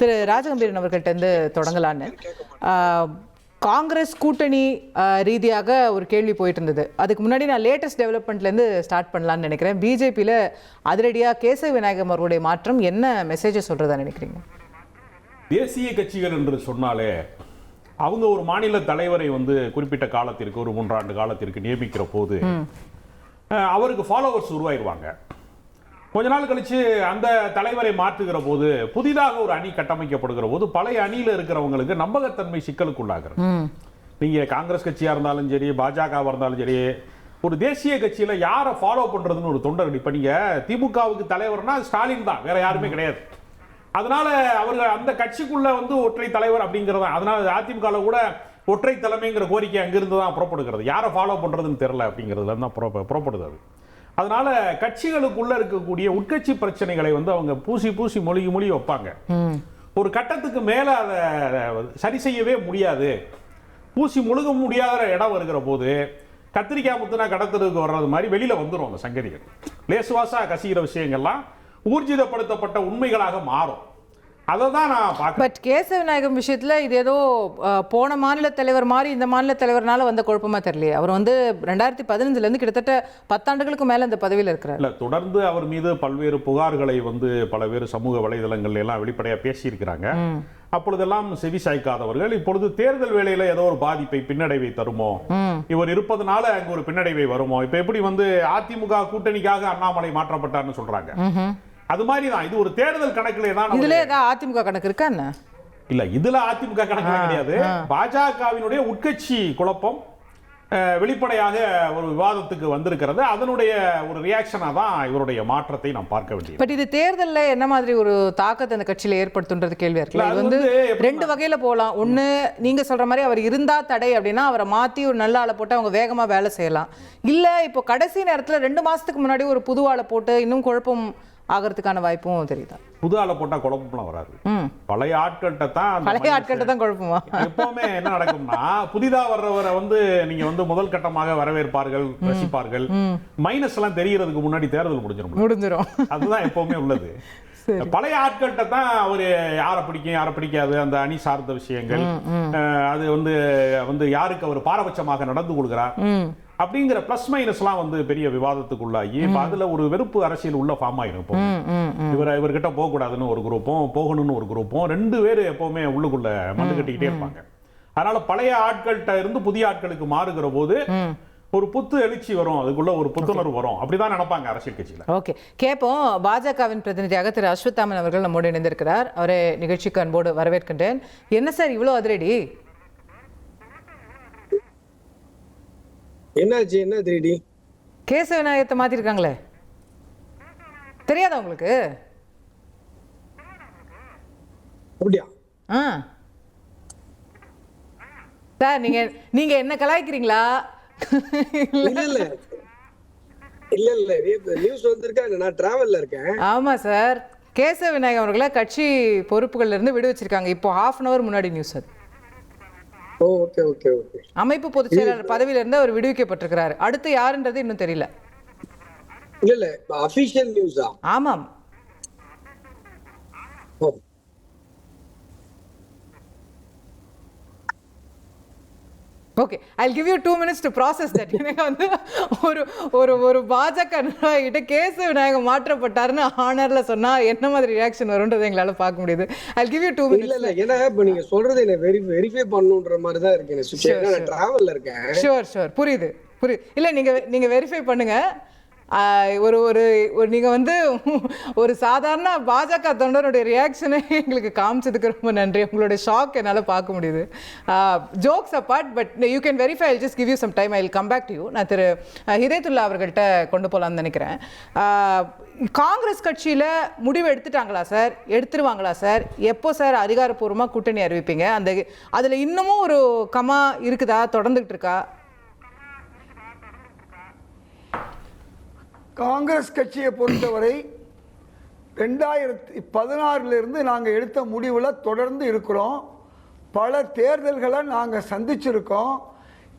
திரு ராஜகம்பீரன் அவர்கள்ட்ட இருந்து தொடங்கலான்னு. காங்கிரஸ் கூட்டணி ரீதியாக ஒரு கேள்வி போயிட்டு இருந்தது. அதுக்கு முன்னாடி நான் லேட்டஸ்ட் டெவலப்மெண்ட்லேருந்து ஸ்டார்ட் பண்ணலான்னு நினைக்கிறேன். பிஜேபியில் அதிரடியாக கேசவ விநாயகம் அவர்களுடைய மாற்றம் என்ன மெசேஜை சொல்கிறதா நினைக்கிறீங்க? தேசிய கட்சிகள் என்று சொன்னாலே அவங்க ஒரு மாநில தலைவரை குறிப்பிட்ட காலத்திற்கு ஒரு 3 ஆண்டு காலத்திற்கு நியமிக்கிற போது அவருக்கு ஃபாலோவர்ஸ் உருவாயிருவாங்க. கொஞ்ச நாள் கழிச்சு அந்த தலைவரை மாற்றுகிற போது புதிதாக ஒரு அணி கட்டமைக்கப்படுகிற போது பழைய அணியில இருக்கிறவங்களுக்கு நம்பகத்தன்மை சிக்கலுக்குள்ளாகிறது. நீங்க காங்கிரஸ் கட்சியா இருந்தாலும் சரி, பாஜகவா இருந்தாலும் சரி, ஒரு தேசிய கட்சியில யாரை ஃபாலோ பண்றதுன்னு ஒரு தொண்டர். இப்ப நீங்க திமுகவுக்கு தலைவர்னா ஸ்டாலின் தான், வேற யாருமே கிடையாது. அதனால அவர்கள் அந்த கட்சிக்குள்ள ஒற்றை தலைவர் அப்படிங்கிறதா. அதனால அதிமுக கூட ஒற்றை தலைமைங்கிற கோரிக்கை அங்கிருந்து தான் புறப்படுகிறது. யாரை ஃபாலோ பண்றதுன்னு தெரியல அப்படிங்கிறதுல தான் புறப்படுது அது. அதனால கட்சிகளுக்குள்ள இருக்கக்கூடிய உட்கட்சி பிரச்சனைகளை அவங்க பூசி பூசி மொழி வைப்பாங்க. ஒரு கட்டத்துக்கு மேல அதை சரி செய்யவே முடியாது, பூசி முழுக முடியாத இடம் வருகிற போது கத்திரிக்காய் முத்துனா கடத்தலுக்கு வர்றது மாதிரி வெளியில வந்துடும். அந்த சங்கதிகள் லேசுவாசா கசிகிற விஷயங்கள்லாம் ஊர்ஜிதப்படுத்தப்பட்ட உண்மைகளாக மாறும். அதை தான் நான் பார்க்கிறேன். பட் கேசவ விநாயகம் விஷயத்துல இது ஏதோ போன மாநில தலைவர் மாதிரி இந்த மாநில தலைவர்னால வந்த குழப்பமா தெரியலையே. அவர் 2015 கிட்டத்தட்ட 10 ஆண்டுகளுக்கு மேல இந்த பதவியில் இருக்கிறார். இல்ல, தொடர்ந்து அவர் மீது பல்வேறு புகார்களை பல பேர் சமூக வலைதளங்கள்ல எல்லாம் வெளிப்படையா பேசியிருக்கிறாங்க. அப்பொழுதெல்லாம் செவி சாய்க்காதவர்கள் இப்பொழுது தேர்தல் வேளையில ஏதோ ஒரு பாதிப்பை பின்னடைவை தருமோ, இவர் இருப்பதனால அங்க ஒரு பின்னடைவை வருமோ. இப்ப எப்படி அதிமுக கூட்டணிக்காக அண்ணாமலை மாற்றப்பட்டார்னு சொல்றாங்க, அது மாதிரி தான் இது ஒரு தேர்தல் கணக்குல தான். இதுல ஏதாவது அதிமுக கணக்கு இருக்கா என்ன? இல்ல, இதுல அதிமுக கணக்கு கிடையாது. பாஜகவினுடைய உட்கட்சி குழப்பம் வெளிப்படையாக ஒரு விவாதத்துக்கு வந்திருக்கிறது. அதனுடைய ஒரு ரியாக்ஷனா தான் இவருடைய மாற்றத்தை நாம் பார்க்க வேண்டியது. பட் இது தேர்தல்ல என்ன மாதிரி ஒரு தாக்கத்தை அந்த கட்சியில ஏற்படுத்துன்றது கேள்வியா இருக்குல்ல. இது 2 வகையில போகலாம். ஒண்ணு, நீங்க சொல்ற மாதிரி அவர் இருந்தா தடை அப்படின்னா அவரை மாத்தி ஒரு நல்ல ஆளை போட்டு அவங்க வேகமா வேலை செய்யலாம். இல்ல இப்போ கடைசி நேரத்துல 2 மாசத்துக்கு முன்னாடி ஒரு புது ஆளை போட்டு இன்னும் குழப்பம் ஆகிறதுக்கான வாய்ப்பும் தெரியுதா? புது ஆளை போட்டா குழப்பம்லாம் வராது. பழைய ஆட்கள்கிட்ட தான் குழப்பமா. எப்பவுமே என்ன நடக்கும்னா, புதிதா வர்றவரை நீங்க முதல் கட்டமாக வரவேற்பார்கள், ரசிப்பார்கள். மைனஸ் எல்லாம் தெரியறதுக்கு முன்னாடி தேர்தல் முடிஞ்சிடும். அதுதான் எப்பவுமே உள்ளது. பழைய ஆட்கள்கிட்ட தான் அவரு யாரை பிடிக்கும் யாரை பிடிக்காது, அந்த அணி சார்ந்த விஷயங்கள், அது யாருக்கு அவர் பாரபட்சமாக நடந்து கொள்கிறார் அப்படிங்கிற பிளஸ் மைனஸ் எல்லாம் பெரிய விவாதத்துக்குள்ளாகி அதுல ஒரு வெறுப்பு அரசியல் உள்ள ஃபார்ம் ஆயிரும். இவர்கிட்ட போக கூடாதுன்னு ஒரு குரூப்பும், போகணும்னு ஒரு குரூப்பும், 2 பேர் எப்பவுமே உள்ளுக்குள்ள மண்டு கட்டிக்கிட்டே இருப்பாங்க. அதனால பழைய ஆட்கள்கிட்ட இருந்து புதிய ஆட்களுக்கு மாறுகிற போது ஒரு புத்து எழுச்சி வரும், அதுக்குள்ள ஒரு புத்துணர்வு வரும். அப்படிதான் நினைப்பாங்க அரசியல் கட்சியில. ஓகே, கேட்போம். பாஜகவின் பிரதிநிதியாக திரு அஸ்வத்தாமன் அவர்கள் நம்மோடு இணைந்திருக்கிறார். அவரை நிகழ்ச்சிக்கு அன்போடு வரவேற்கின்றேன். என்ன சார் இவ்வளவு அதிரடி? என்னாச்சு? என்ன அதிரடி? கேசவ விநாயகத்தை மாத்திருக்காங்களே, தெரியாதா உங்களுக்கு? அப்படியா? சார் நீங்க என்ன கலாய்க்கிறீங்களா? இல்ல நியூஸ் வந்திருக்காங்க, நான் டிராவல்ல இருக்கேன். ஆமா சார், கேசவ விநாயகம் அவர்களை கட்சி பொறுப்புகள்ல இருந்து விடுவிச்சிருக்காங்க. இப்போ 1/2 hour முன்னாடி நியூஸ் அது. Okay okay okay. அமைப்பு பொதுச் செயலாளர் பதவியில இருந்து அவர் விடுவிக்கப்பட்டிருக்கிறார். அடுத்து யாருன்றது இன்னும் தெரியல. இல்ல அபிஷியல் நியூஸா? ஆமாம். Okay, I'll give you 2 minutes to process that. எனக்கு ஒரு பாஜக கிட்ட கேசவ விநாயகம் மாற்றப்பட்டாருன்னு ஆனர்ல சொன்னா என்ன மாதிரி ரியாக்ஷன் வரும்ன்றது எங்களால பார்க்க முடியுது. I'll give you 2 minutes. இல்ல ஏன்னா இப்ப நீங்க சொல்றது என்ன வெரிஃபை பண்ணணும்ன்ற மாதிரி தான் இருக்கு. நான் டிராவல்ல இருக்கேன். ஷூர் புரியுது. இல்ல நீங்க வெரிஃபை பண்ணுங்க. நீங்க ஒரு சாதாரண பாஜக தொண்டருடைய ரியாக்ஷனை எங்களுக்கு காமிச்சதுக்கு ரொம்ப நன்றி. உங்களுடைய ஷாக் என்னால் பார்க்க முடியுது. Jokes apart, but you can verify. I just give you some time. I will come back to you. நான் திரு ஹிதயத்துல்லா அவர்கள்ட்ட கொண்டு போகலான்னு நினைக்கிறேன். காங்கிரஸ் கட்சியில் முடிவு எடுத்துட்டாங்களா சார்? எடுத்துருவாங்களா சார்? எப்போ சார் அதிகாரப்பூர்வமாக கூட்டணி அறிவிப்பீங்க? அதில் இன்னமும் ஒரு கமா இருக்குதா, தொடர்ந்துகிட்டு இருக்கா? காங்கிரஸ் கட்சியை பொறுத்தவரை 2016 நாங்கள் எடுத்த முடிவில் தொடர்ந்து இருக்கிறோம். பல தேர்தல்களை நாங்கள் சந்திச்சிருக்கோம்.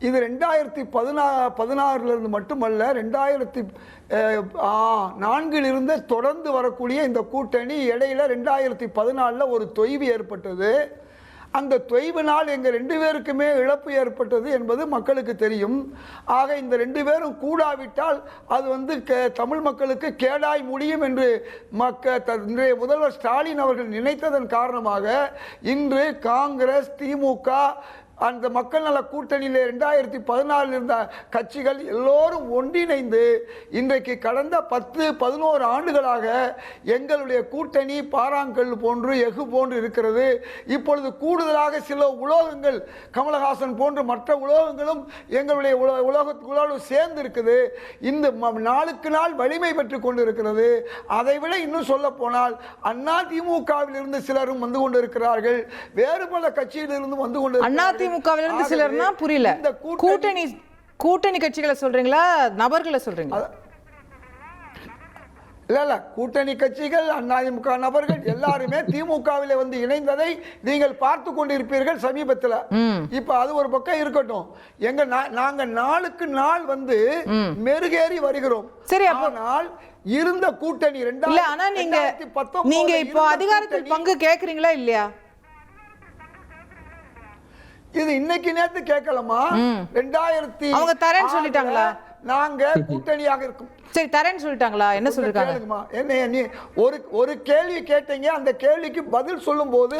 இது 2016 இருந்து மட்டுமல்ல, 2004 இருந்து தொடர்ந்து வரக்கூடிய இந்த கூட்டணி இடையில 2014 ஒரு தொய்வு ஏற்பட்டது. அந்த தொய்வினால் எங்கள் 2 பேருக்குமே இழப்பு ஏற்பட்டது என்பது மக்களுக்கு தெரியும். ஆக இந்த 2 பேரும் கூடாவிட்டால் அது வந்து தமிழ் மக்களுக்கு கேடாய் முடியும் என்று இன்றைய முதல்வர் ஸ்டாலின் அவர்கள் நினைத்ததன் காரணமாக இன்று காங்கிரஸ், திமுக, அந்த மக்கள் நல கூட்டணியில் 2014 இருந்த கட்சிகள் எல்லோரும் ஒன்றிணைந்து இன்றைக்கு கடந்த 10-11 ஆண்டுகளாக எங்களுடைய கூட்டணி பாறாங்கல் போன்று எஃகு போன்று இருக்கிறது. இப்பொழுது கூடுதலாக சில உலோகங்கள், கமலஹாசன் போன்று மற்ற உலோகங்களும் எங்களுடைய உலோகத்துக்குள்ளோடு சேர்ந்து இருக்குது. இந்த நாளுக்கு நாள் வலிமை பெற்று கொண்டு இருக்கிறது. அதைவிட இன்னும் சொல்ல போனால் அதிமுகவில் இருந்து சிலரும் வந்து கொண்டிருக்கிறார்கள், வேறு பல கட்சியில் இருந்து வந்து கொண்டு அதிமுகவில இருந்து சிலர்னா புரியல. கூட்டணி கட்சிகளை சொல்றீங்களா, நபர்களை சொல்றீங்களா? இல்ல கூட்டணி கட்சிகள், அதிமுக நபர்கள் எல்லாருமே திமுகவில வந்து இணைந்ததை நீங்கள் பார்த்து கொண்டிருப்பீர்கள் சமீபத்தில். இப்ப அது ஒரு பக்கம் இருக்கட்டும். நாங்க நாளுக்கு நாள் வந்து மெருகேறி வருகிறோம். சரி, ஆனால் இருந்த கூட்டணி இல்ல, ஆனா நீங்க இப்போ அதிகாரத்தில் பங்கு கேக்குறீங்களா இல்லையா? இது இன்னைக்கு நேத்து கேட்கலாமா? 2000 அவங்க தரேன்னு சொல்லிட்டாங்களா? நாங்க கூட்டணியாக இருக்கும். சரி, தரேன்னு சொல்லிட்டாங்களா? என்ன சொல்லிருக்காங்க? என்ன நீ ஒரு கேள்வி கேட்டீங்க, அந்த கேள்விக்கு பதில் சொல்லும் போது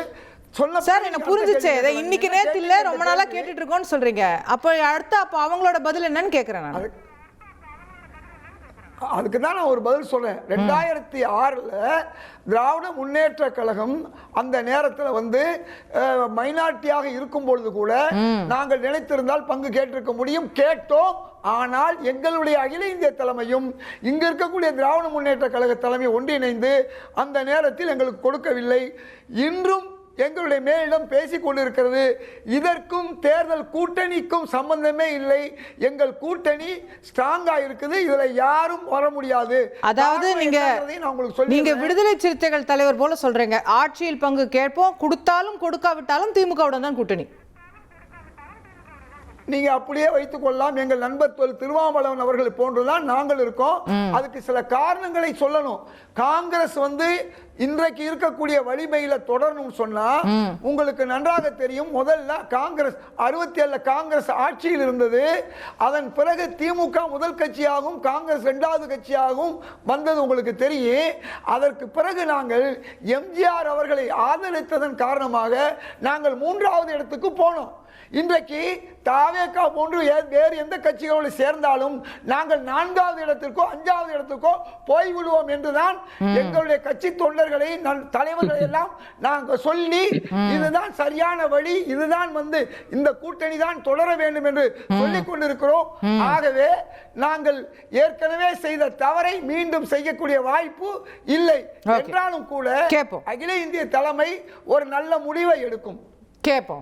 சொன்ன சார் எனக்கு புரிஞ்சுச்சு. இன்னைக்கு நேத்து இல்ல, ரொம்ப நாளா கேட்டுட்டு இருக்கோம்னு சொல்றீங்க. அப்ப அவங்களோட பதில் என்னன்னு கேக்குறேன் நான். அதுக்கு தான் நான் ஒரு பதில் சொல்றேன். 2006 திராவிட முன்னேற்ற கழகம் அந்த நேரத்தில் வந்து மைனாரிட்டியாக இருக்கும் பொழுது கூட நாங்கள் நினைத்திருந்தால் பங்கு கேட்டிருக்க முடியும், கேட்டோம். ஆனால் எங்களுடைய அகில இந்திய தலைமையும் இங்க இருக்கக்கூடிய திராவிட முன்னேற்ற கழக தலைமை ஒன்றிணைந்து அந்த நேரத்தில் எங்களுக்கு கொடுக்கவில்லை. இன்றும் எங்களுடைய மேலிடம் பேசிக் கொண்டிருக்கிறது. இதற்கும் தேர்தல் கூட்டணிக்கும் சம்பந்தமே இல்லை. எங்கள் கூட்டணி ஸ்ட்ராங்கா இருக்குது, இதுல யாரும் வர முடியாது. அதாவது நீங்க விடுதலை சிறுத்தைகள் தலைவர் போல சொல்றீங்க, ஆட்சியில் பங்கு கேட்போம், கொடுத்தாலும் கொடுக்காவிட்டாலும் திமுகவுடன் தான் கூட்டணி. நீங்க அப்படியே வைத்துக் கொள்ளலாம். எங்கள் நண்பர் திருமாவளவன் அவர்கள் போன்றுதான் நாங்கள் இருக்கோம். அதுக்கு சில காரணங்களை சொல்லணும். காங்கிரஸ் வந்து இன்றைக்கு இருக்கக்கூடிய வலிமையில தொடரணும் சொன்னா உங்களுக்கு நன்றாக தெரியும். முதல்ல காங்கிரஸ் 67 காங்கிரஸ் ஆட்சியில் இருந்தது. அதன் பிறகு திமுக முதல் கட்சியாகவும் காங்கிரஸ் 2வது கட்சியாகவும் வந்தது உங்களுக்கு தெரியும். அதற்கு பிறகு நாங்கள் எம்ஜிஆர் அவர்களை ஆதரித்ததன் காரணமாக நாங்கள் 3வது இடத்துக்கு போனோம். இன்றைக்கு தாவேகா போன்று வேறு எந்த கட்சிகளோடு சேர்ந்தாலும் நாங்கள் 4வது இடத்திற்கோ 5வது இடத்துக்கோ போய்விடுவோம் என்றுதான் எங்களுடைய கட்சி தொண்டர்களை தலைவர்களை எல்லாம் நாங்கள் சொல்லி இதுதான் சரியான வழி, இதுதான் வந்து இந்த கூட்டணி தான் தொடர வேண்டும் என்று சொல்லிக் கொண்டிருக்கிறோம். ஆகவே நாங்கள் ஏற்கனவே செய்த தவறை மீண்டும் செய்யக்கூடிய வாய்ப்பு இல்லை என்றாலும் கூட அகில இந்திய தலைமை ஒரு நல்ல முடிவை எடுக்கும். கேட்போம்.